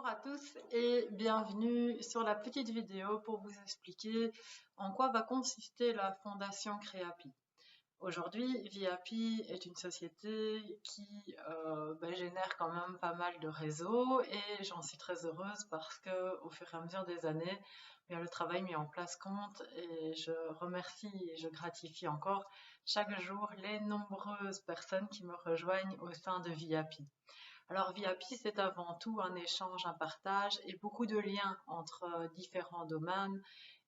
Bonjour à tous et bienvenue sur la petite vidéo pour vous expliquer en quoi va consister la fondation Créapi. Aujourd'hui, Viapi est une société qui génère quand même pas mal de réseaux et j'en suis très heureuse parce que au fur et à mesure des années, le travail mis en place compte et je remercie et je gratifie encore chaque jour les nombreuses personnes qui me rejoignent au sein de Viapi. Alors Viapi, c'est avant tout un échange, un partage et beaucoup de liens entre différents domaines.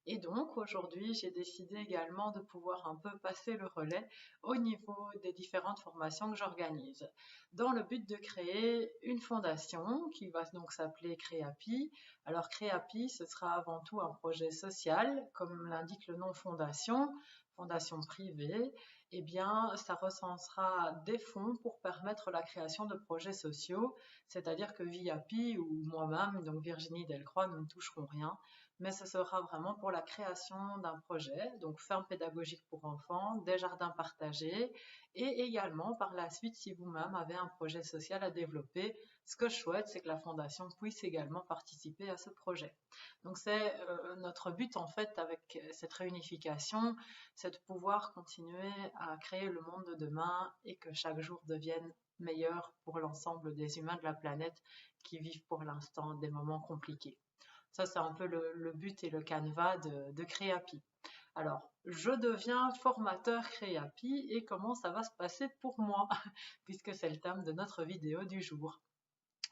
Et donc aujourd'hui, j'ai décidé également de pouvoir un peu passer le relais au niveau des différentes formations que j'organise, dans le but de créer une fondation qui va donc s'appeler Créapi. Alors Créapi, ce sera avant tout un projet social, comme l'indique le nom fondation, fondation privée. Eh bien, ça recensera des fonds pour permettre la création de projets sociaux, c'est-à-dire que Viapi ou moi-même, donc Virginie Delcroix, nous ne toucherons rien, mais ce sera vraiment pour la création d'un projet, donc ferme pédagogique pour enfants, des jardins partagés, et également par la suite, si vous-même avez un projet social à développer, ce que je souhaite, c'est que la fondation puisse également participer à ce projet. Donc c'est notre but en fait avec cette réunification, c'est de pouvoir continuer à créer le monde de demain et que chaque jour devienne meilleur pour l'ensemble des humains de la planète qui vivent pour l'instant des moments compliqués. Ça, c'est un peu le but et le canevas de Créapi. Alors, je deviens formateur Créapi et comment ça va se passer pour moi, puisque c'est le thème de notre vidéo du jour.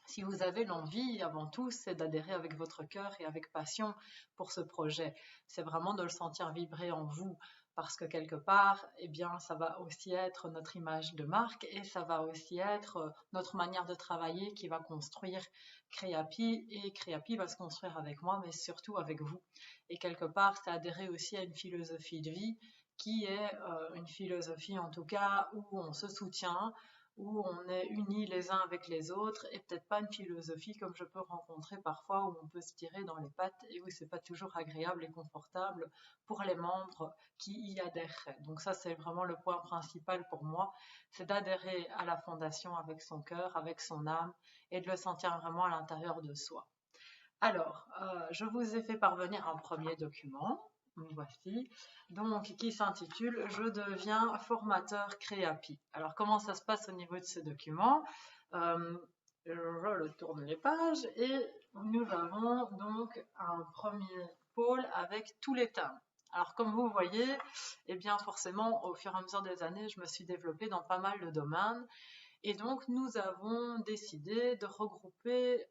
Si vous avez l'envie, avant tout, c'est d'adhérer avec votre cœur et avec passion pour ce projet. C'est vraiment de le sentir vibrer en vous, parce que quelque part, eh bien, ça va aussi être notre image de marque et ça va aussi être notre manière de travailler qui va construire Créapi et Créapi va se construire avec moi, mais surtout avec vous. Et quelque part, c'est adhérer aussi à une philosophie de vie qui est une philosophie en tout cas où on se soutient, où on est unis les uns avec les autres et peut-être pas une philosophie comme je peux rencontrer parfois où on peut se tirer dans les pattes et où c'est pas toujours agréable et confortable pour les membres qui y adhèrent. Donc ça, c'est vraiment le point principal pour moi, c'est d'adhérer à la fondation avec son cœur, avec son âme et de le sentir vraiment à l'intérieur de soi. Alors, je vous ai fait parvenir un premier document, voici, donc qui s'intitule « Je deviens formateur Créapi ». Alors, comment ça se passe au niveau de ce document? Je le tourne les pages et nous avons donc un premier pôle avec tous les thèmes. Alors, comme vous voyez, eh bien forcément, au fur et à mesure des années, je me suis développée dans pas mal de domaines. Et donc, nous avons décidé de regrouper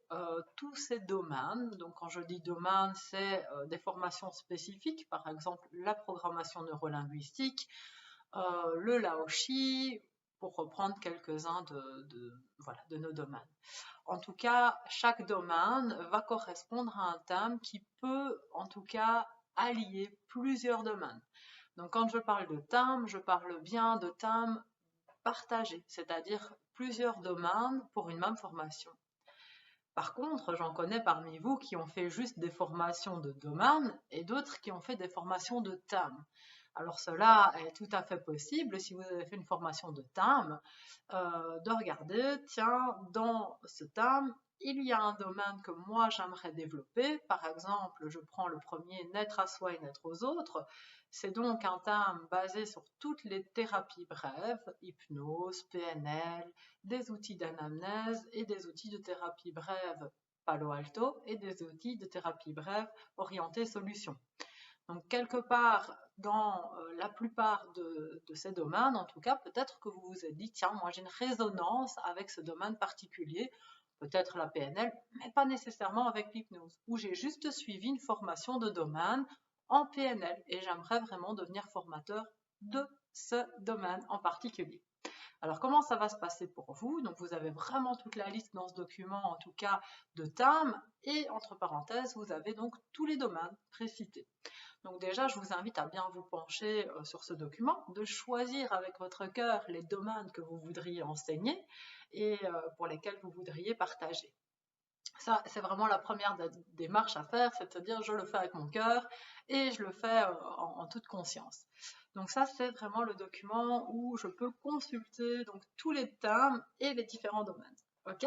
tous ces domaines. Donc, quand je dis domaine, c'est des formations spécifiques, par exemple la programmation neurolinguistique, le Laoshi, pour reprendre quelques-uns de nos domaines. En tout cas, chaque domaine va correspondre à un thème qui peut, en tout cas, allier plusieurs domaines. Donc, quand je parle de thème, je parle bien de thèmes partagés, c'est-à-dire plusieurs domaines pour une même formation. Par contre, j'en connais parmi vous qui ont fait juste des formations de domaine et d'autres qui ont fait des formations de thème. Alors cela est tout à fait possible si vous avez fait une formation de thème, de regarder, tiens, dans ce thème, il y a un domaine que moi j'aimerais développer. Par exemple, je prends le premier, naître à soi et naître aux autres. C'est donc un thème basé sur toutes les thérapies brèves, hypnose, PNL, des outils d'anamnèse et des outils de thérapie brève Palo Alto et des outils de thérapie brève orientés solutions. Donc quelque part dans la plupart de ces domaines, en tout cas, peut-être que vous vous êtes dit, tiens, moi j'ai une résonance avec ce domaine particulier, peut-être la PNL, mais pas nécessairement avec l'hypnose, où j'ai juste suivi une formation de domaine en PNL et j'aimerais vraiment devenir formateur de ce domaine en particulier. Alors, comment ça va se passer pour vous? Donc, vous avez vraiment toute la liste dans ce document, en tout cas, de thèmes. Et entre parenthèses, vous avez donc tous les domaines précités. Donc déjà, je vous invite à bien vous pencher sur ce document, de choisir avec votre cœur les domaines que vous voudriez enseigner et pour lesquels vous voudriez partager. Ça, c'est vraiment la première démarche à faire, c'est de se dire je le fais avec mon cœur et je le fais en toute conscience. Donc ça, c'est vraiment le document où je peux consulter donc tous les thèmes et les différents domaines. Ok.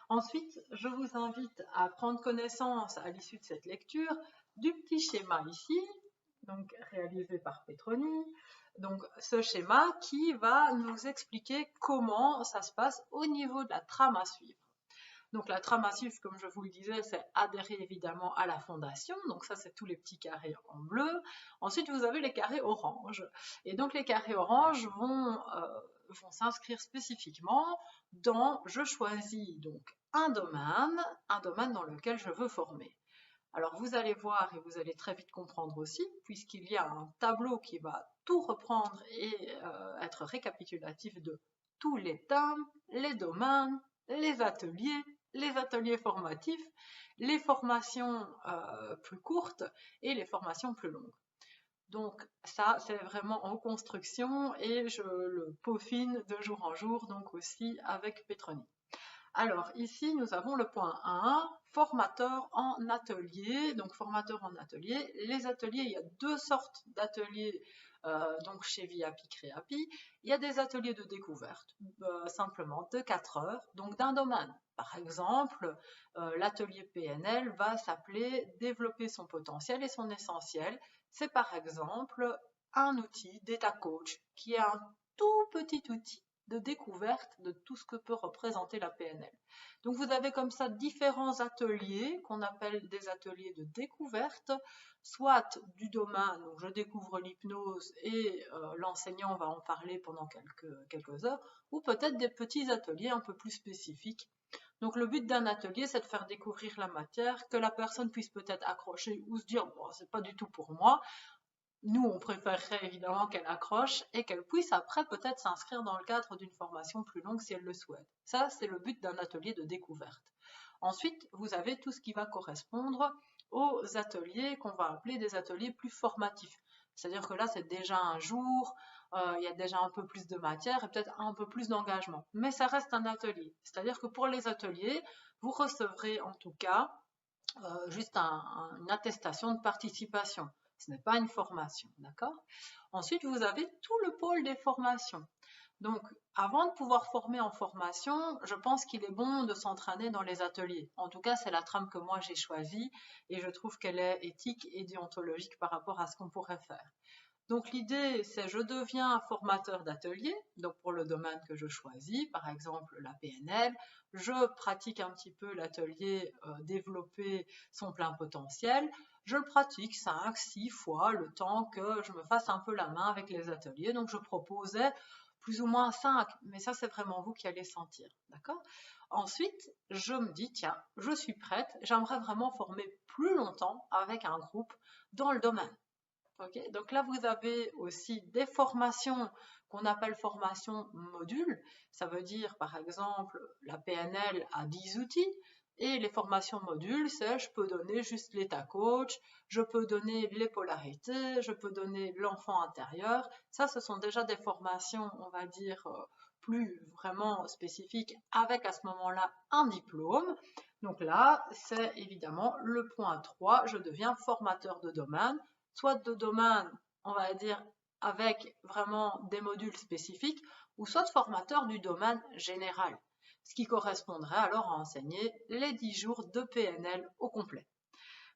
Ensuite, je vous invite à prendre connaissance à l'issue de cette lecture du petit schéma ici, donc réalisé par Petroni. Donc ce schéma qui va nous expliquer comment ça se passe au niveau de la trame à suivre. Donc la trame à suivre, comme je vous le disais, c'est adhérer évidemment à la fondation. Donc ça, c'est tous les petits carrés en bleu. Ensuite, vous avez les carrés orange. Et donc les carrés orange vont s'inscrire spécifiquement dans je choisis donc un domaine dans lequel je veux former. Alors vous allez voir et vous allez très vite comprendre aussi, puisqu'il y a un tableau qui va tout reprendre et être récapitulatif de tous les thèmes, les domaines, les ateliers formatifs, les formations plus courtes et les formations plus longues. Donc ça, c'est vraiment en construction et je le peaufine de jour en jour, donc aussi avec Petroni. Alors ici, nous avons le point 1, formateur en atelier. Donc formateur en atelier. Les ateliers, il y a deux sortes d'ateliers donc chez Viapi Créapi. Il y a des ateliers de découverte, simplement de 4 heures, donc d'un domaine. Par exemple, l'atelier PNL va s'appeler développer son potentiel et son essentiel. C'est par exemple un outil Data Coach qui est un tout petit outil de découverte de tout ce que peut représenter la PNL. Donc vous avez comme ça différents ateliers qu'on appelle des ateliers de découverte, soit du domaine où je découvre l'hypnose et l'enseignant va en parler pendant quelques heures, ou peut-être des petits ateliers un peu plus spécifiques. Donc le but d'un atelier, c'est de faire découvrir la matière, que la personne puisse peut-être accrocher ou se dire bon, c'est pas du tout pour moi. Nous, on préférerait évidemment qu'elle accroche et qu'elle puisse après peut-être s'inscrire dans le cadre d'une formation plus longue si elle le souhaite. Ça, c'est le but d'un atelier de découverte. Ensuite, vous avez tout ce qui va correspondre aux ateliers qu'on va appeler des ateliers plus formatifs. C'est-à-dire que là, c'est déjà un jour, il y a déjà un peu plus de matière et peut-être un peu plus d'engagement. Mais ça reste un atelier. C'est-à-dire que pour les ateliers, vous recevrez en tout cas juste une attestation de participation. Ce n'est pas une formation, d'accord? Ensuite, vous avez tout le pôle des formations. Donc, avant de pouvoir former en formation, je pense qu'il est bon de s'entraîner dans les ateliers. En tout cas, c'est la trame que moi j'ai choisie et je trouve qu'elle est éthique et déontologique par rapport à ce qu'on pourrait faire. Donc l'idée, c'est je deviens formateur d'atelier, donc pour le domaine que je choisis, par exemple la PNL, je pratique un petit peu l'atelier développer son plein potentiel, je le pratique 5, 6 fois le temps que je me fasse un peu la main avec les ateliers, donc je proposais plus ou moins 5, mais ça c'est vraiment vous qui allez sentir, d'accord? Ensuite, je me dis, tiens, je suis prête, j'aimerais vraiment former plus longtemps avec un groupe dans le domaine. Okay. Donc là, vous avez aussi des formations qu'on appelle formations modules. Ça veut dire, par exemple, la PNL a 10 outils. Et les formations modules, c'est je peux donner juste l'état coach, je peux donner les polarités, je peux donner l'enfant intérieur. Ça, ce sont déjà des formations, on va dire, plus vraiment spécifiques, avec à ce moment-là un diplôme. Donc là, c'est évidemment le point 3, je deviens formateur de domaine, soit de domaine, on va dire, avec vraiment des modules spécifiques, ou soit de formateur du domaine général, ce qui correspondrait alors à enseigner les 10 jours de PNL au complet.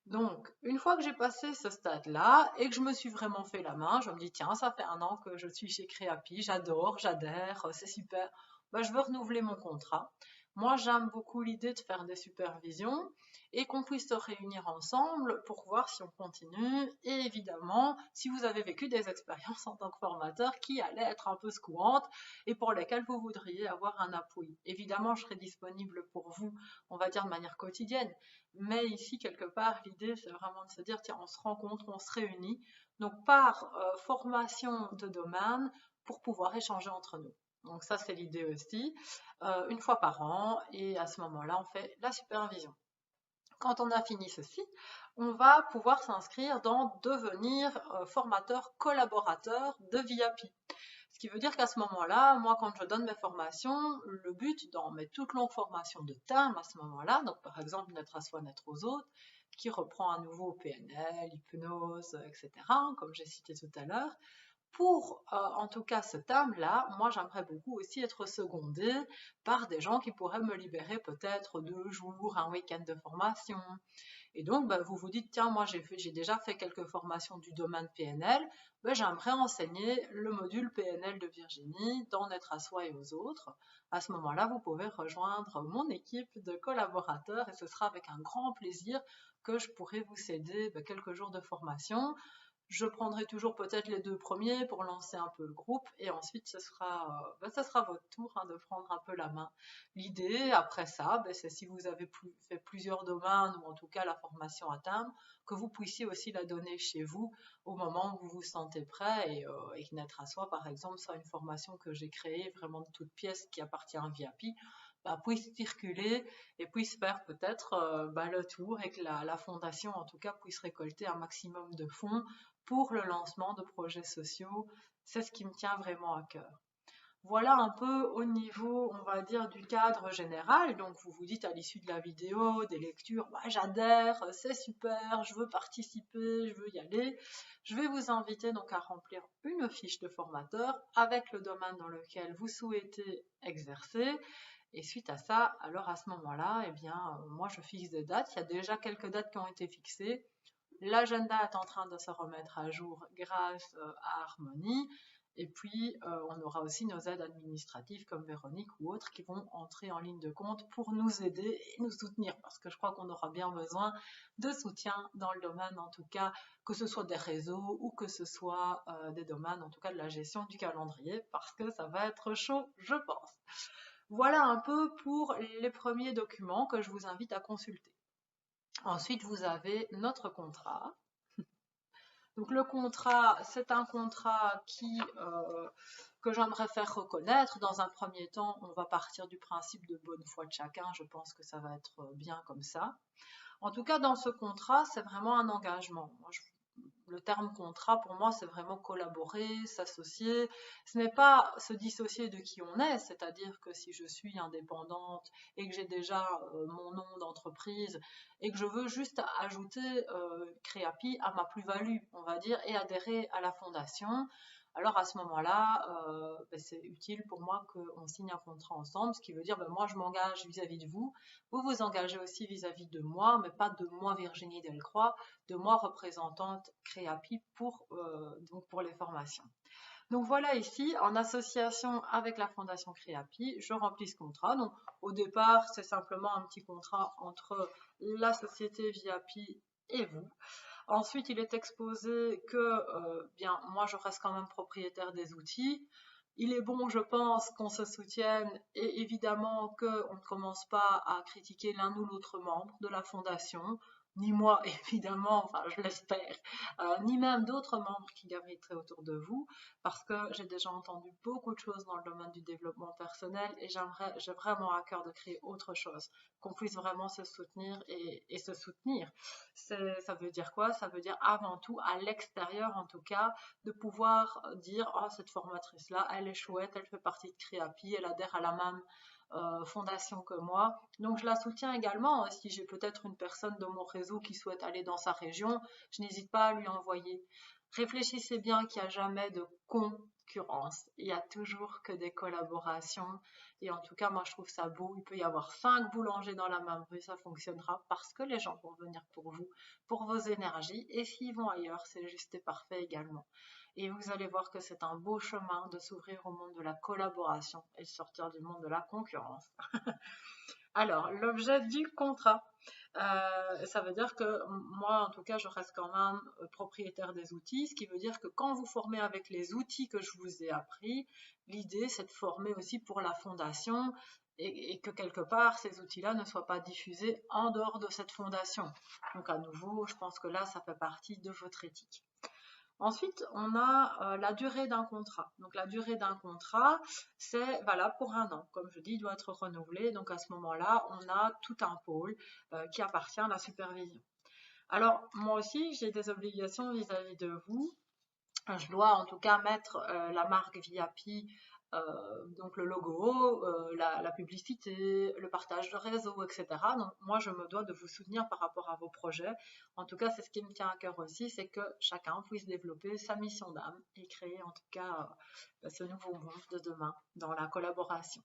Donc, une fois que j'ai passé ce stade-là et que je me suis vraiment fait la main, je me dis, tiens, ça fait 1 an que je suis chez Créapi, j'adore, j'adhère, c'est super, ben, je veux renouveler mon contrat. Moi, j'aime beaucoup l'idée de faire des supervisions et qu'on puisse se réunir ensemble pour voir si on continue. Et évidemment, si vous avez vécu des expériences en tant que formateur qui allaient être un peu secouantes et pour lesquelles vous voudriez avoir un appui. Évidemment, je serai disponible pour vous, on va dire de manière quotidienne. Mais ici, quelque part, l'idée, c'est vraiment de se dire, tiens, on se rencontre, on se réunit. Donc, par formation de domaine pour pouvoir échanger entre nous. Donc ça, c'est l'idée aussi, une fois par an. Et à ce moment-là, on fait la supervision. Quand on a fini ceci, on va pouvoir s'inscrire dans devenir formateur collaborateur de Viapi. Ce qui veut dire qu'à ce moment-là, moi, quand je donne mes formations, le but dans mes toutes longues formations de thème à ce moment-là, donc par exemple Naître à soi, naître aux autres, qui reprend à nouveau PNL, hypnose, etc., comme j'ai cité tout à l'heure, Pour, en tout cas, ce thème-là, moi, j'aimerais beaucoup aussi être secondée par des gens qui pourraient me libérer peut-être 2 jours, un week-end de formation. Et donc, bah, vous vous dites, tiens, moi, j'ai déjà fait quelques formations du domaine PNL, bah, j'aimerais enseigner le module PNL de Virginie, d'en être à soi et aux autres. À ce moment-là, vous pouvez rejoindre mon équipe de collaborateurs et ce sera avec un grand plaisir que je pourrai vous céder bah, quelques jours de formation. Je prendrai toujours peut-être les 2 premiers pour lancer un peu le groupe et ensuite ça sera votre tour hein, de prendre un peu la main. L'idée après ça, ben, c'est si vous avez fait plusieurs domaines ou en tout cas la formation à terme, que vous puissiez aussi la donner chez vous au moment où vous vous sentez prêt et que Naître à soi par exemple soit une formation que j'ai créée vraiment de toute pièce qui appartient à Viapi, bah, puisse circuler et puisse faire peut-être bah, le tour et que la fondation en tout cas puisse récolter un maximum de fonds pour le lancement de projets sociaux. C'est ce qui me tient vraiment à cœur. Voilà un peu au niveau, on va dire, du cadre général. Donc, vous vous dites à l'issue de la vidéo, des lectures, bah, j'adhère, c'est super, je veux participer, je veux y aller. Je vais vous inviter donc à remplir une fiche de formateur avec le domaine dans lequel vous souhaitez exercer. Et suite à ça, alors à ce moment-là, eh bien, moi je fixe des dates. Il y a déjà quelques dates qui ont été fixées. L'agenda est en train de se remettre à jour grâce à Harmonie. Et puis, on aura aussi nos aides administratives comme Véronique ou autres qui vont entrer en ligne de compte pour nous aider et nous soutenir parce que je crois qu'on aura bien besoin de soutien dans le domaine, en tout cas, que ce soit des réseaux ou que ce soit des domaines, en tout cas de la gestion du calendrier parce que ça va être chaud, je pense. Voilà un peu pour les premiers documents que je vous invite à consulter. Ensuite, vous avez notre contrat. Donc le contrat, c'est un contrat que j'aimerais faire reconnaître. Dans un premier temps, on va partir du principe de bonne foi de chacun. Je pense que ça va être bien comme ça. En tout cas, dans ce contrat, c'est vraiment un engagement. Le terme contrat, pour moi, c'est vraiment collaborer, s'associer. Ce n'est pas se dissocier de qui on est, c'est-à-dire que si je suis indépendante et que j'ai déjà mon nom d'entreprise et que je veux juste ajouter Créapi à ma plus-value, on va dire, et adhérer à la fondation, alors à ce moment-là, ben, c'est utile pour moi qu'on signe un contrat ensemble, ce qui veut dire ben, moi je m'engage vis-à-vis de vous, vous vous engagez aussi vis-à-vis de moi, mais pas de moi Virginie Delcroix, de moi représentante Créapi donc pour les formations. Donc voilà ici, en association avec la Fondation Créapi, je remplis ce contrat. Donc au départ, c'est simplement un petit contrat entre la société Viapi et vous. Ensuite, il est exposé que bien, moi, je reste quand même propriétaire des outils. Il est bon, je pense, qu'on se soutienne et évidemment qu'on ne commence pas à critiquer l'un ou l'autre membre de la fondation, ni moi évidemment, enfin je l'espère, ni même d'autres membres qui graviteraient autour de vous, parce que j'ai déjà entendu beaucoup de choses dans le domaine du développement personnel et j'ai vraiment à cœur de créer autre chose, qu'on puisse vraiment se soutenir et se soutenir. Ça veut dire quoi? Ça veut dire avant tout, à l'extérieur en tout cas, de pouvoir dire oh, cette formatrice-là, elle est chouette, elle fait partie de Créapi, elle adhère à la même fondation que moi. Donc je la soutiens également. Si j'ai peut-être une personne de mon réseau qui souhaite aller dans sa région, je n'hésite pas à lui envoyer. Réfléchissez bien qu'il n'y a jamais de concurrence. Il n'y a toujours que des collaborations. Et en tout cas, moi, je trouve ça beau. Il peut y avoir 5 boulangers dans la même rue, ça fonctionnera parce que les gens vont venir pour vous, pour vos énergies. Et s'ils vont ailleurs, c'est juste et parfait également. Et vous allez voir que c'est un beau chemin de s'ouvrir au monde de la collaboration et de sortir du monde de la concurrence. Alors, l'objet du contrat. Ça veut dire que moi, en tout cas, je reste quand même propriétaire des outils, ce qui veut dire que quand vous formez avec les outils que je vous ai appris, l'idée, c'est de former aussi pour la fondation et que quelque part, ces outils-là ne soient pas diffusés en dehors de cette fondation. Donc, à nouveau, je pense que là, ça fait partie de votre éthique. Ensuite, on a la durée d'un contrat. Donc la durée d'un contrat, c'est valable pour 1 an. Comme je dis, il doit être renouvelé. Donc à ce moment-là, on a tout un pôle qui appartient à la supervision. Alors moi aussi, j'ai des obligations vis-à-vis de vous. Je dois en tout cas mettre la marque Viapi donc le logo, la publicité, le partage de réseau, etc. Donc moi, je me dois de vous soutenir par rapport à vos projets. En tout cas, c'est ce qui me tient à cœur aussi, c'est que chacun puisse développer sa mission d'âme et créer en tout cas ce nouveau monde de demain dans la collaboration.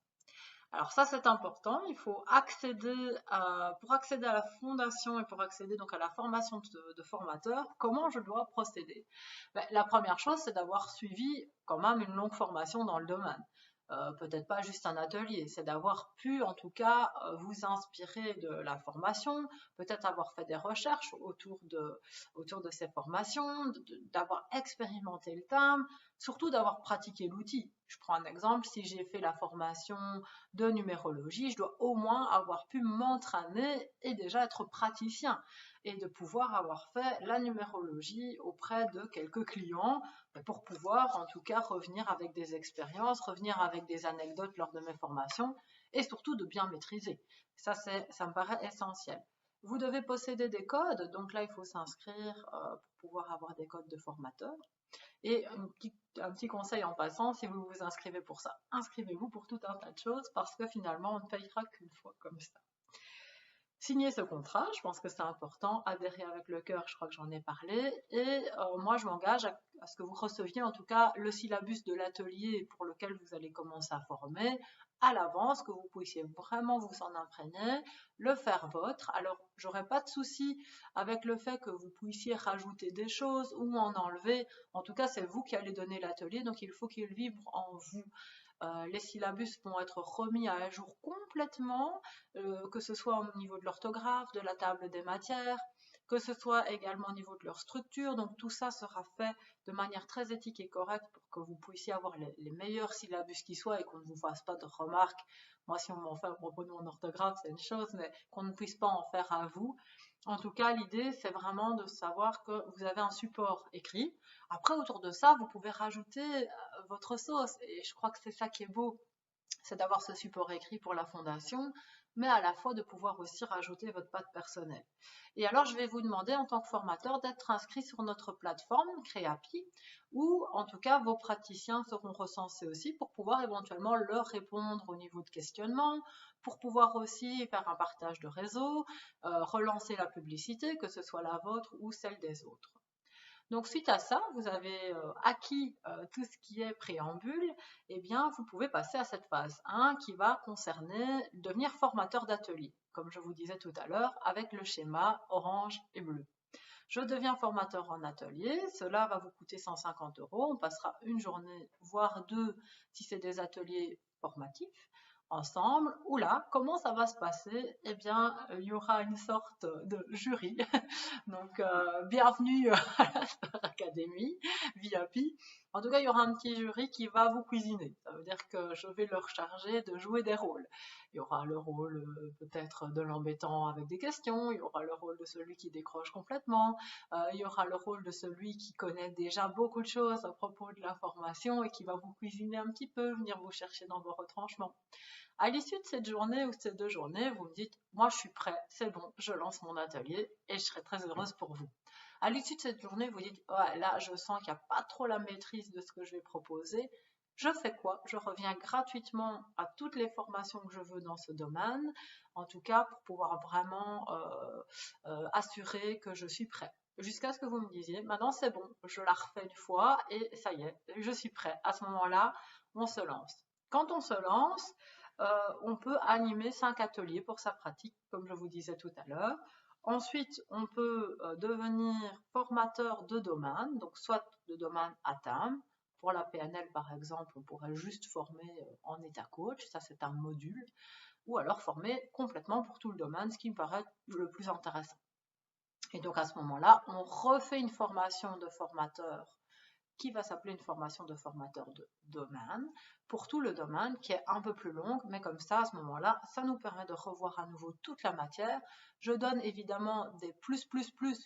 Alors ça, c'est important. Il faut pour accéder à la fondation et pour accéder donc à la formation de formateur, comment je dois procéder? La première chose, c'est d'avoir suivi quand même une longue formation dans le domaine. Peut-être pas juste un atelier, c'est d'avoir pu en tout cas vous inspirer de la formation, peut-être avoir fait des recherches autour de ces formations, d'avoir expérimenté le thème, surtout d'avoir pratiqué l'outil. Je prends un exemple, si j'ai fait la formation de numérologie, je dois au moins avoir pu m'entraîner et déjà être praticien et de pouvoir avoir fait la numérologie auprès de quelques clients pour pouvoir en tout cas revenir avec des expériences, revenir avec des anecdotes lors de mes formations et surtout de bien maîtriser. Ça me paraît essentiel. Vous devez posséder des codes, donc là il faut s'inscrire pour pouvoir avoir des codes de formateur. Et un petit conseil en passant, si vous vous inscrivez pour ça, inscrivez-vous pour tout un tas de choses parce que finalement on ne payera qu'une fois comme ça. Signer ce contrat, je pense que c'est important, adhérer avec le cœur, je crois que j'en ai parlé, et moi je m'engage à ce que vous receviez en tout cas le syllabus de l'atelier pour lequel vous allez commencer à former à l'avance, que vous puissiez vraiment vous en imprégner, le faire vôtre. Alors j'aurais pas de souci avec le fait que vous puissiez rajouter des choses ou en enlever, en tout cas c'est vous qui allez donner l'atelier, donc il faut qu'il vibre en vous. Les syllabus vont être remis à jour complètement, que ce soit au niveau de l'orthographe, de la table des matières, que ce soit également au niveau de leur structure. Donc tout ça sera fait de manière très éthique et correcte pour que vous puissiez avoir les meilleurs syllabus qui soient et qu'on ne vous fasse pas de remarques. Moi, si on m'en fait à propos de mon orthographe, c'est une chose, mais qu'on ne puisse pas en faire à vous. En tout cas, l'idée, c'est vraiment de savoir que vous avez un support écrit. Après, autour de ça, vous pouvez rajouter votre sauce. Et je crois que c'est ça qui est beau, c'est d'avoir ce support écrit pour la fondation, mais à la fois de pouvoir aussi rajouter votre patte personnelle. Et alors, je vais vous demander en tant que formateur d'être inscrit sur notre plateforme Créapi, où en tout cas vos praticiens seront recensés aussi pour pouvoir éventuellement leur répondre au niveau de questionnement, pour pouvoir aussi faire un partage de réseau, relancer la publicité, que ce soit la vôtre ou celle des autres. Donc suite à ça, vous avez acquis tout ce qui est préambule, et bien vous pouvez passer à cette phase 1 qui va concerner devenir formateur d'atelier, comme je vous disais tout à l'heure, avec le schéma orange et bleu. Je deviens formateur en atelier, cela va vous coûter 150 €, on passera une journée, voire deux, si c'est des ateliers formatifs, ensemble. Oula, comment ça va se passer? Eh bien, il y aura une sorte de jury. Donc, bienvenue à la Star Academy, VIP. En tout cas, il y aura un petit jury qui va vous cuisiner. Ça veut dire que je vais leur charger de jouer des rôles. Il y aura le rôle peut-être de l'embêtant avec des questions, il y aura le rôle de celui qui décroche complètement, il y aura le rôle de celui qui connaît déjà beaucoup de choses à propos de l'information et qui va vous cuisiner un petit peu, venir vous chercher dans vos retranchements. À l'issue de cette journée ou de ces 2 journées, vous me dites, moi je suis prêt, c'est bon, je lance mon atelier et je serai très heureuse pour vous. À l'issue de cette journée, vous dites, ouais, là je sens qu'il n'y a pas trop la maîtrise de ce que je vais proposer. Je fais quoi? Je reviens gratuitement à toutes les formations que je veux dans ce domaine, en tout cas pour pouvoir vraiment assurer que je suis prêt. Jusqu'à ce que vous me disiez, maintenant c'est bon, je la refais une fois et ça y est, je suis prêt. À ce moment-là, on se lance. Quand on se lance, on peut animer 5 ateliers pour sa pratique, comme je vous disais tout à l'heure. Ensuite, on peut devenir formateur de domaine, donc soit de domaine à thème. Pour la PNL, par exemple, on pourrait juste former en état coach, ça c'est un module, ou alors former complètement pour tout le domaine, ce qui me paraît le plus intéressant. Et donc à ce moment-là, on refait une formation de formateur qui va s'appeler une formation de formateur de domaine, pour tout le domaine, qui est un peu plus longue, mais comme ça, à ce moment-là, ça nous permet de revoir à nouveau toute la matière. Je donne évidemment des plus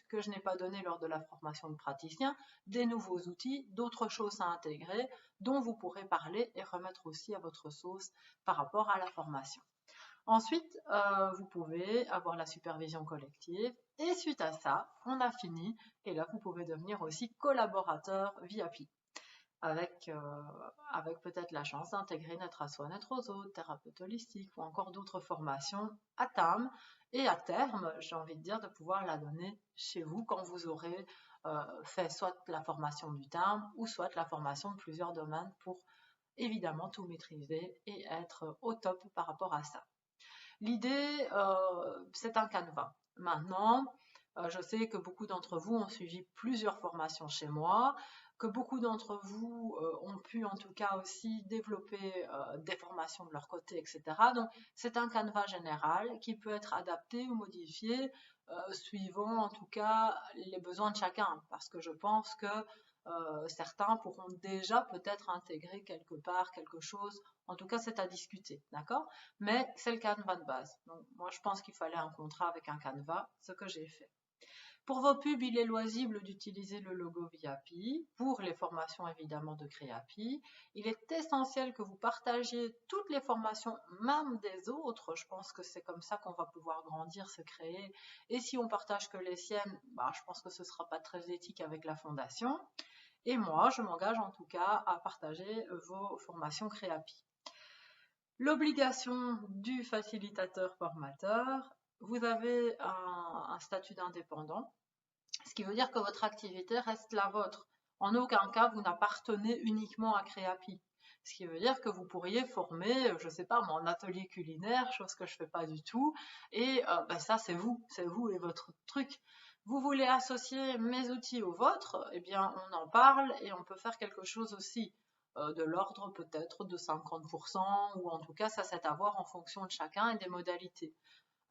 que je n'ai pas donné lors de la formation de praticien, des nouveaux outils, d'autres choses à intégrer, dont vous pourrez parler et remettre aussi à votre sauce par rapport à la formation. Ensuite, vous pouvez avoir la supervision collective et suite à ça, on a fini et là, vous pouvez devenir aussi collaborateur VIP. avec peut-être la chance d'intégrer Naître à soi, naître aux autres, thérapeute holistique ou encore d'autres formations à terme. Et à terme, j'ai envie de dire de pouvoir la donner chez vous quand vous aurez fait soit la formation du terme ou soit la formation de plusieurs domaines pour évidemment tout maîtriser et être au top par rapport à ça. L'idée, c'est un canevas. Maintenant, je sais que beaucoup d'entre vous ont suivi plusieurs formations chez moi, que beaucoup d'entre vous ont pu en tout cas aussi développer des formations de leur côté, etc. Donc, c'est un canevas général qui peut être adapté ou modifié suivant en tout cas les besoins de chacun, parce que je pense que certains pourront déjà peut-être intégrer quelque part quelque chose. En tout cas, c'est à discuter, d'accord? Mais c'est le canevas de base. Donc, moi, je pense qu'il fallait un contrat avec un canevas, ce que j'ai fait. Pour vos pubs, il est loisible d'utiliser le logo VIP. Pour les formations, évidemment, de Créapi. Il est essentiel que vous partagiez toutes les formations, même des autres. Je pense que c'est comme ça qu'on va pouvoir grandir, se créer. Et si on partage que les siennes, bah, je pense que ce ne sera pas très éthique avec la fondation. Et moi, je m'engage en tout cas à partager vos formations Créapi. L'obligation du facilitateur formateur, vous avez un statut d'indépendant, ce qui veut dire que votre activité reste la vôtre. En aucun cas, vous n'appartenez uniquement à Créapi. Ce qui veut dire que vous pourriez former, je ne sais pas, mon atelier culinaire, chose que je ne fais pas du tout, et ben ça c'est vous et votre truc. Vous voulez associer mes outils aux vôtres, eh bien on en parle et on peut faire quelque chose aussi de l'ordre peut-être de 50%, ou en tout cas ça c'est à voir en fonction de chacun et des modalités.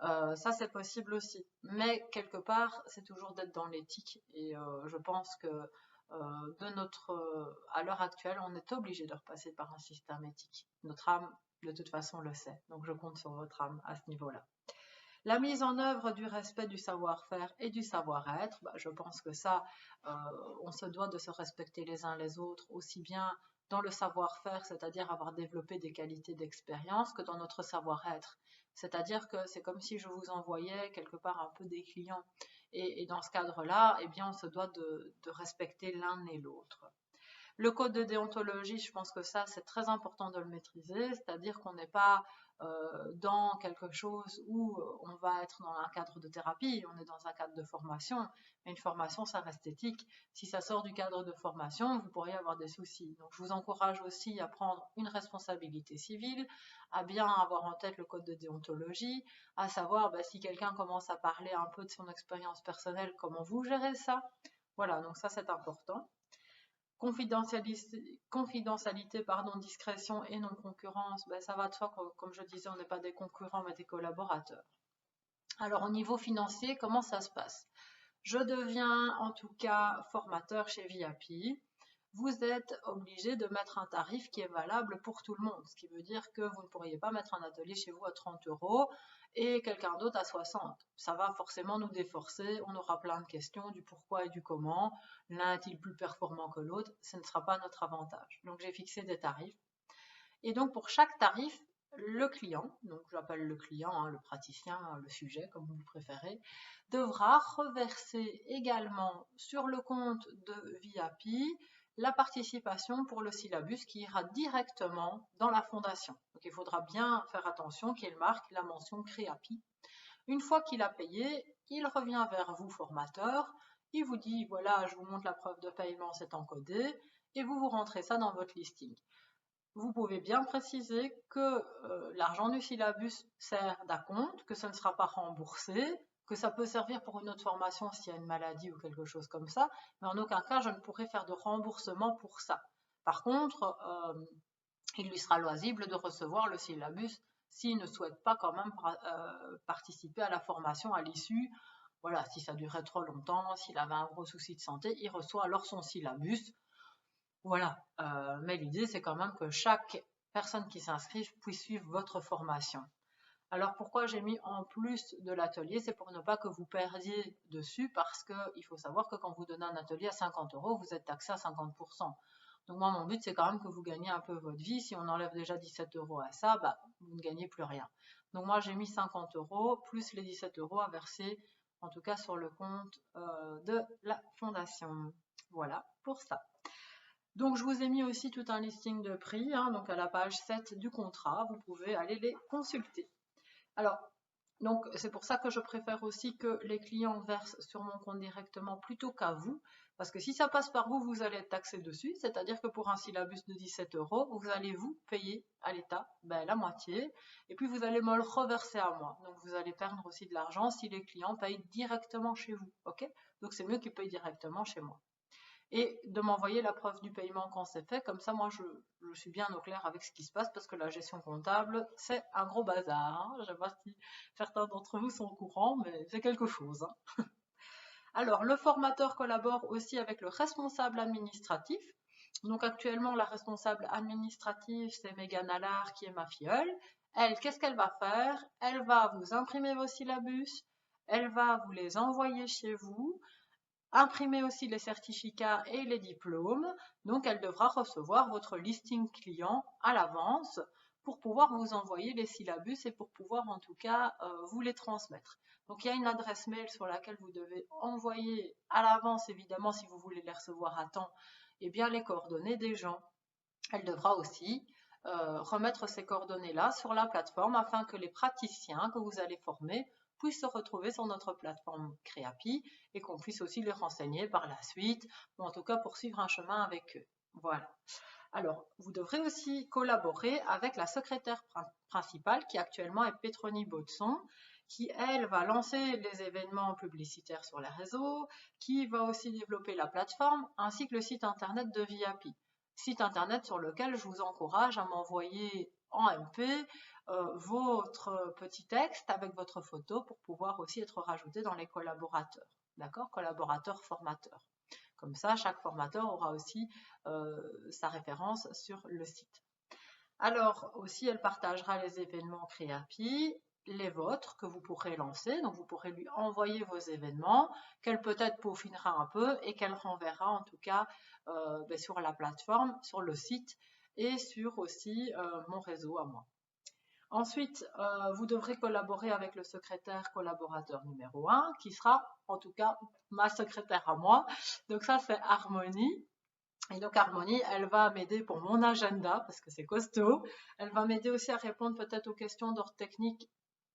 Ça c'est possible aussi, mais quelque part c'est toujours d'être dans l'éthique, et je pense que à l'heure actuelle on est obligé de repasser par un système éthique. Notre âme de toute façon le sait, donc je compte sur votre âme à ce niveau-là. La mise en œuvre du respect du savoir-faire et du savoir-être, bah, je pense que ça, on se doit de se respecter les uns les autres, aussi bien dans le savoir-faire, c'est-à-dire avoir développé des qualités d'expérience, que dans notre savoir-être. C'est-à-dire que c'est comme si je vous envoyais quelque part un peu des clients. Et dans ce cadre-là, eh bien, on se doit de respecter l'un et l'autre. Le code de déontologie, je pense que ça, c'est très important de le maîtriser, c'est-à-dire qu'on n'est pas dans quelque chose où on va être dans un cadre de thérapie, on est dans un cadre de formation, mais une formation, ça reste éthique. Si ça sort du cadre de formation, vous pourriez avoir des soucis. Donc, je vous encourage aussi à prendre une responsabilité civile, à bien avoir en tête le code de déontologie, à savoir si quelqu'un commence à parler un peu de son expérience personnelle, comment vous gérez ça. Voilà, donc ça, c'est important. Confidentialité, discrétion et non-concurrence, ça va de soi, comme je disais, on n'est pas des concurrents mais des collaborateurs. Alors au niveau financier, comment ça se passe? Je deviens en tout cas formateur chez VIP. Vous êtes obligé de mettre un tarif qui est valable pour tout le monde, ce qui veut dire que vous ne pourriez pas mettre un atelier chez vous à 30 € et quelqu'un d'autre à 60. Ça va forcément nous déforcer, on aura plein de questions du pourquoi et du comment. L'un est-il plus performant que l'autre? Ce ne sera pas notre avantage. Donc j'ai fixé des tarifs. Et donc pour chaque tarif, le client, donc j'appelle le client, le praticien, le sujet, comme vous préférez, devra reverser également sur le compte de VIP la participation pour le syllabus qui ira directement dans la fondation. Donc il faudra bien faire attention qu'il marque la mention Créapi. Une fois qu'il a payé, il revient vers vous, formateur, il vous dit voilà, je vous montre la preuve de paiement, c'est encodé, et vous rentrez ça dans votre listing. Vous pouvez bien préciser que l'argent du syllabus sert d'acompte, que ça ne sera pas remboursé, que ça peut servir pour une autre formation s'il y a une maladie ou quelque chose comme ça, mais en aucun cas je ne pourrai faire de remboursement pour ça. Par contre, il lui sera loisible de recevoir le syllabus s'il ne souhaite pas quand même participer à la formation à l'issue. Voilà, si ça durait trop longtemps, s'il avait un gros souci de santé, il reçoit alors son syllabus. Voilà, mais l'idée c'est quand même que chaque personne qui s'inscrive puisse suivre votre formation. Alors pourquoi j'ai mis en plus de l'atelier? C'est pour ne pas que vous perdiez dessus, parce qu'il faut savoir que quand vous donnez un atelier à 50 €, vous êtes taxé à 50%. Donc moi mon but c'est quand même que vous gagnez un peu votre vie. Si on enlève déjà 17 € à ça, vous ne gagnez plus rien. Donc moi j'ai mis 50 € plus les 17 € à verser, en tout cas sur le compte de la fondation. Voilà pour ça. Donc, je vous ai mis aussi tout un listing de prix, hein, donc à la page 7 du contrat, vous pouvez aller les consulter. Alors, donc c'est pour ça que je préfère aussi que les clients versent sur mon compte directement plutôt qu'à vous, parce que si ça passe par vous, vous allez être taxé dessus, c'est-à-dire que pour un syllabus de 17 €, vous allez vous payer à l'État la moitié, et puis vous allez me le reverser à moi. Donc vous allez perdre aussi de l'argent si les clients payent directement chez vous, ok? Donc c'est mieux qu'ils payent directement chez moi et de m'envoyer la preuve du paiement quand c'est fait. Comme ça, moi, je suis bien au clair avec ce qui se passe parce que la gestion comptable, c'est un gros bazar, hein. Je ne sais pas si certains d'entre vous sont au courant, mais c'est quelque chose, hein. Alors, le formateur collabore aussi avec le responsable administratif. Donc, actuellement, la responsable administrative, c'est Mégane Allard, qui est ma filleule. Elle, qu'est-ce qu'elle va faire? Elle va vous imprimer vos syllabus, elle va vous les envoyer chez vous, imprimer aussi les certificats et les diplômes. Donc, elle devra recevoir votre listing client à l'avance pour pouvoir vous envoyer les syllabus et pour pouvoir en tout cas vous les transmettre. Donc, il y a une adresse mail sur laquelle vous devez envoyer à l'avance, évidemment, si vous voulez les recevoir à temps, et bien les coordonnées des gens. Elle devra aussi remettre ces coordonnées-là sur la plateforme afin que les praticiens que vous allez former puissent se retrouver sur notre plateforme Créapi et qu'on puisse aussi les renseigner par la suite, ou en tout cas poursuivre un chemin avec eux. Voilà. Alors, vous devrez aussi collaborer avec la secrétaire principale qui actuellement est Pétronie Baudson, qui elle va lancer les événements publicitaires sur les réseaux, qui va aussi développer la plateforme ainsi que le site internet de Viapi. Site internet sur lequel je vous encourage à m'envoyer en MP votre petit texte avec votre photo pour pouvoir aussi être rajouté dans les collaborateurs. D'accord? Collaborateurs formateurs. Comme ça, chaque formateur aura aussi sa référence sur le site. Alors aussi, elle partagera les événements Créapi, les vôtres que vous pourrez lancer. Donc vous pourrez lui envoyer vos événements, qu'elle peut-être peaufinera un peu et qu'elle renverra en tout cas sur la plateforme, sur le site et sur aussi mon réseau à moi. Ensuite, vous devrez collaborer avec le secrétaire collaborateur numéro 1, qui sera en tout cas ma secrétaire à moi. Donc ça, c'est Harmonie. Et donc Harmonie, elle va m'aider pour mon agenda, parce que c'est costaud. Elle va m'aider aussi à répondre peut-être aux questions d'ordre technique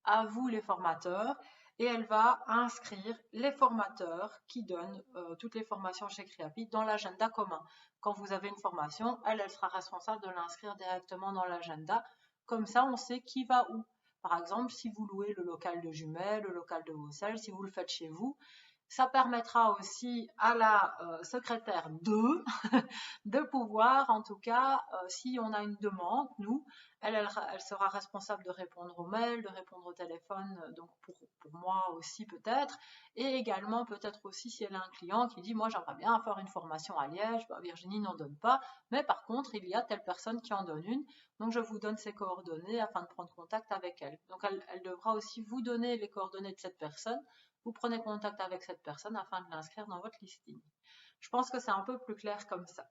à vous les formateurs. Et elle va inscrire les formateurs qui donnent toutes les formations chez Créapi dans l'agenda commun. Quand vous avez une formation, elle sera responsable de l'inscrire directement dans l'agenda. Comme ça, on sait qui va où. Par exemple, si vous louez le local de Jumelles, le local de Vaucelles, si vous le faites chez vous, ça permettra aussi à la secrétaire 2 de pouvoir, en tout cas, si on a une demande, nous, elle sera responsable de répondre aux mails, de répondre au téléphone, donc pour moi aussi peut-être, et également peut-être aussi si elle a un client qui dit, moi j'aimerais bien faire une formation à Liège, Virginie n'en donne pas, mais par contre il y a telle personne qui en donne une, donc je vous donne ses coordonnées afin de prendre contact avec elle. Donc elle devra aussi vous donner les coordonnées de cette personne. Vous prenez contact avec cette personne afin de l'inscrire dans votre listing. Je pense que c'est un peu plus clair comme ça.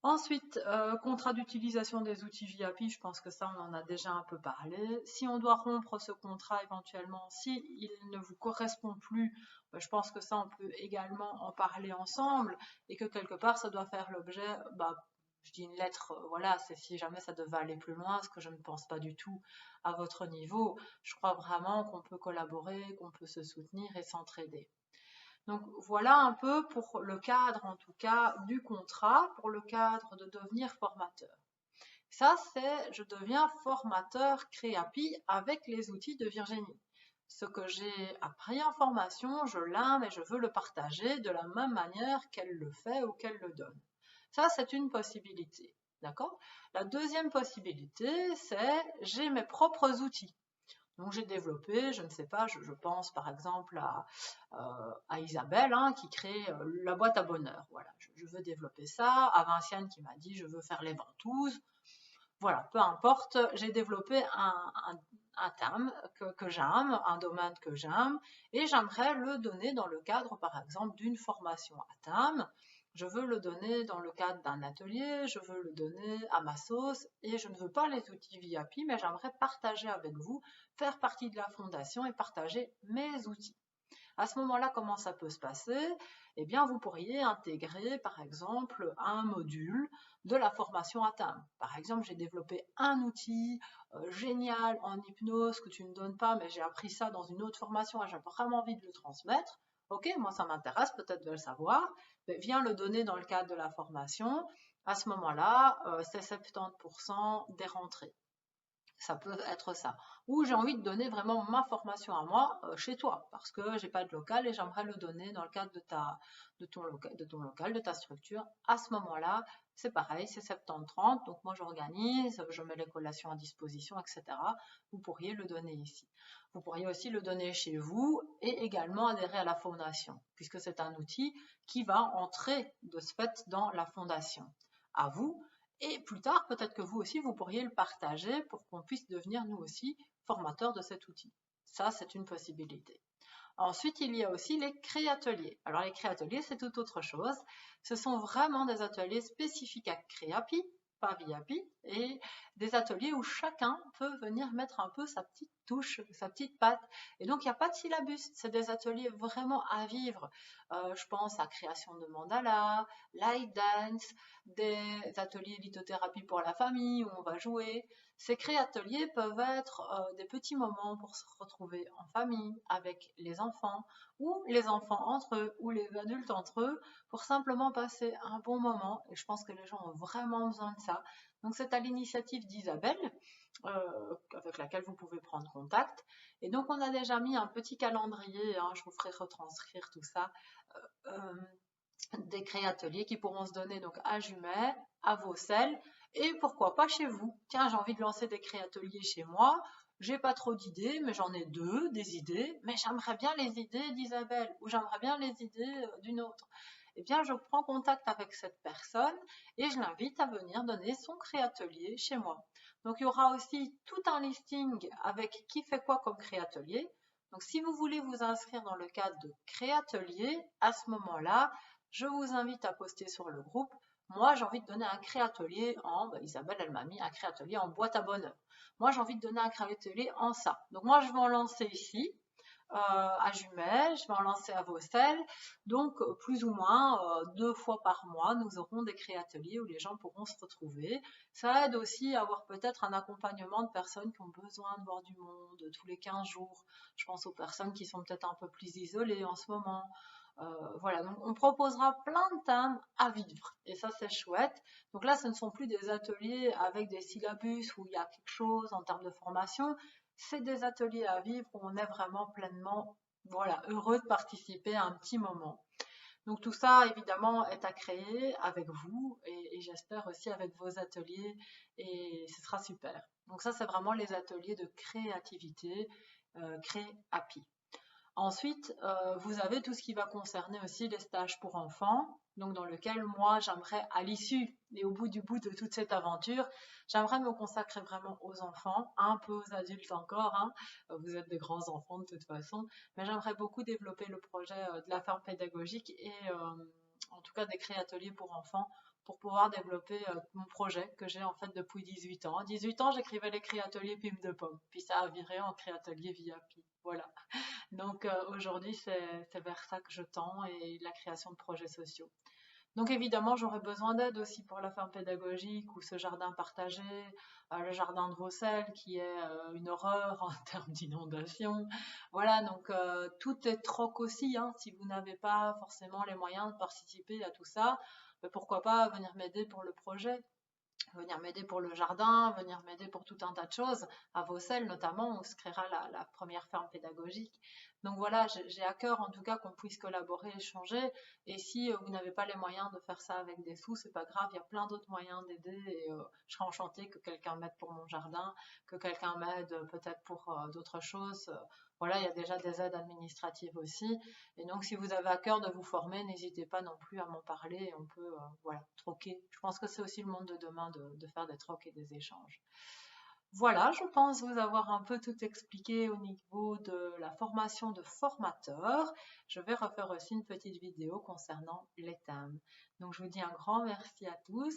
Ensuite, contrat d'utilisation des outils Viapi, je pense que ça, on en a déjà un peu parlé. Si on doit rompre ce contrat éventuellement, s'il ne vous correspond plus, je pense que ça, on peut également en parler ensemble et que quelque part, ça doit faire l'objet, je dis une lettre, voilà, c'est si jamais ça devait aller plus loin, ce que je ne pense pas du tout à votre niveau. Je crois vraiment qu'on peut collaborer, qu'on peut se soutenir et s'entraider. Donc voilà un peu pour le cadre en tout cas du contrat, pour le cadre de devenir formateur. Ça c'est je deviens formateur Créapi avec les outils de Virginie. Ce que j'ai appris en formation, je l'aime et je veux le partager de la même manière qu'elle le fait ou qu'elle le donne. Ça c'est une possibilité. D'accord? La deuxième possibilité, c'est j'ai mes propres outils. Donc j'ai développé, je ne sais pas, je pense par exemple à Isabelle hein, qui crée la boîte à bonheur. Voilà, je veux développer ça. À Vinciane qui m'a dit je veux faire les ventouses. Voilà, peu importe, j'ai développé un thème que j'aime, un domaine que j'aime, et j'aimerais le donner dans le cadre par exemple d'une formation à thème. Je veux le donner dans le cadre d'un atelier, je veux le donner à ma sauce et je ne veux pas les outils Viapi, mais j'aimerais partager avec vous, faire partie de la fondation et partager mes outils. À ce moment-là, comment ça peut se passer? Eh bien, vous pourriez intégrer, par exemple, un module de la formation ATAM. Par exemple, j'ai développé un outil génial en hypnose que tu ne donnes pas, mais j'ai appris ça dans une autre formation et j'ai vraiment envie de le transmettre. Ok, moi ça m'intéresse peut-être de le savoir. Mais viens le donner dans le cadre de la formation. À ce moment-là, c'est 70% des rentrées. Ça peut être ça. Ou j'ai envie de donner vraiment ma formation à moi chez toi, parce que j'ai pas de local et j'aimerais le donner dans le cadre de ton local, de ta structure. À ce moment-là, c'est pareil, c'est 70-30. Donc moi j'organise, je mets les collations à disposition, etc. Vous pourriez le donner ici. Vous pourriez aussi le donner chez vous et également adhérer à la fondation, puisque c'est un outil qui va entrer de ce fait dans la fondation. À vous. Et plus tard, peut-être que vous aussi, vous pourriez le partager pour qu'on puisse devenir nous aussi formateurs de cet outil. Ça, c'est une possibilité. Ensuite, il y a aussi les créateliers. Alors, les créateliers, c'est tout autre chose. Ce sont vraiment des ateliers spécifiques à Créapi, pas Viapi, et des ateliers où chacun peut venir mettre un peu sa petite touche, sa petite patte. Et donc, il n'y a pas de syllabus. C'est des ateliers vraiment à vivre. Je pense à création de mandala, light dance, des ateliers lithothérapie pour la famille où on va jouer. Ces créateliers peuvent être des petits moments pour se retrouver en famille, avec les enfants, ou les enfants entre eux, ou les adultes entre eux, pour simplement passer un bon moment. Et je pense que les gens ont vraiment besoin de ça. Donc c'est à l'initiative d'Isabelle, avec laquelle vous pouvez prendre contact. Et donc on a déjà mis un petit calendrier, hein, je vous ferai retranscrire tout ça, des créateliers qui pourront se donner donc à Jumet, à Vaucelles, et pourquoi pas chez vous. Tiens, j'ai envie de lancer des créateliers chez moi, j'ai pas trop d'idées, mais j'en ai deux, des idées, mais j'aimerais bien les idées d'Isabelle, ou j'aimerais bien les idées d'une autre. Eh bien, je prends contact avec cette personne et je l'invite à venir donner son créatelier chez moi. Donc, il y aura aussi tout un listing avec qui fait quoi comme créatelier. Donc, si vous voulez vous inscrire dans le cadre de créatelier, à ce moment-là, je vous invite à poster sur le groupe. Moi, j'ai envie de donner un créatelier en, Isabelle, elle m'a mis un créatelier en boîte à bonheur. Moi, j'ai envie de donner un créatelier en ça. Donc, moi, je vais en lancer ici, à Jumelles, je vais en lancer à Vaucelles. Donc, plus ou moins 2 fois par mois, nous aurons des créateliers où les gens pourront se retrouver. Ça aide aussi à avoir peut-être un accompagnement de personnes qui ont besoin de voir du monde tous les 15 jours. Je pense aux personnes qui sont peut-être un peu plus isolées en ce moment. Voilà, donc on proposera plein de thèmes à vivre et ça c'est chouette. Donc là, ce ne sont plus des ateliers avec des syllabus où il y a quelque chose en termes de formation, c'est des ateliers à vivre où on est vraiment pleinement, voilà, heureux de participer à un petit moment. Donc tout ça, évidemment, est à créer avec vous et j'espère aussi avec vos ateliers et ce sera super. Donc ça, c'est vraiment les ateliers de créativité, Créapi. Ensuite, vous avez tout ce qui va concerner aussi les stages pour enfants, donc dans lequel moi j'aimerais à l'issue et au bout du bout de toute cette aventure, j'aimerais me consacrer vraiment aux enfants, un peu aux adultes encore, hein. Vous êtes des grands enfants de toute façon, mais j'aimerais beaucoup développer le projet de la ferme pédagogique et en tout cas des créateliers pour enfants pour pouvoir développer mon projet que j'ai en fait depuis 18 ans. À 18 ans, j'écrivais les créateliers Pim de Pomme, puis ça a viré en créatelier Viapi. Voilà. Donc aujourd'hui, c'est vers ça que je tends et la création de projets sociaux. Donc évidemment, j'aurais besoin d'aide aussi pour la ferme pédagogique ou ce jardin partagé, le jardin de Vaucelles qui est une horreur en termes d'inondation. Voilà, donc tout est troc aussi, hein, si vous n'avez pas forcément les moyens de participer à tout ça, pourquoi pas venir m'aider pour le projet, venir m'aider pour le jardin, venir m'aider pour tout un tas de choses, à Vaucelles notamment, où se créera la première ferme pédagogique. Donc voilà, j'ai à cœur en tout cas qu'on puisse collaborer, échanger. Et si vous n'avez pas les moyens de faire ça avec des sous, c'est pas grave, il y a plein d'autres moyens d'aider. Et je serais enchantée que quelqu'un m'aide pour mon jardin, que quelqu'un m'aide peut-être pour d'autres choses. Voilà, il y a déjà des aides administratives aussi. Et donc, si vous avez à cœur de vous former, n'hésitez pas non plus à m'en parler et on peut voilà, troquer. Je pense que c'est aussi le monde de demain de faire des trocs et des échanges. Voilà, je pense vous avoir un peu tout expliqué au niveau de la formation de formateur. Je vais refaire aussi une petite vidéo concernant les thèmes. Donc, je vous dis un grand merci à tous.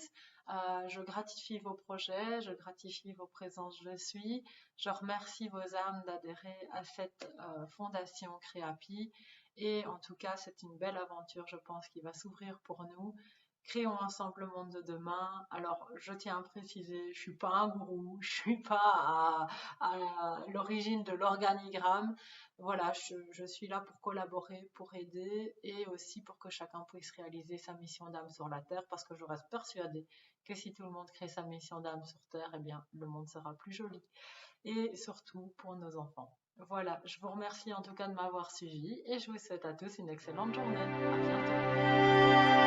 Je gratifie vos projets, je gratifie vos présences, je suis. Je remercie vos âmes d'adhérer à cette fondation Créapi. Et en tout cas, c'est une belle aventure, je pense, qui va s'ouvrir pour nous. Créons ensemble le monde de demain. Alors, je tiens à préciser, je suis pas un gourou, je suis pas à l'origine de l'organigramme. Voilà, je suis là pour collaborer, pour aider et aussi pour que chacun puisse réaliser sa mission d'âme sur la Terre parce que je reste persuadée que si tout le monde crée sa mission d'âme sur Terre, eh bien, le monde sera plus joli. Et surtout pour nos enfants. Voilà, je vous remercie en tout cas de m'avoir suivi et je vous souhaite à tous une excellente journée. À bientôt.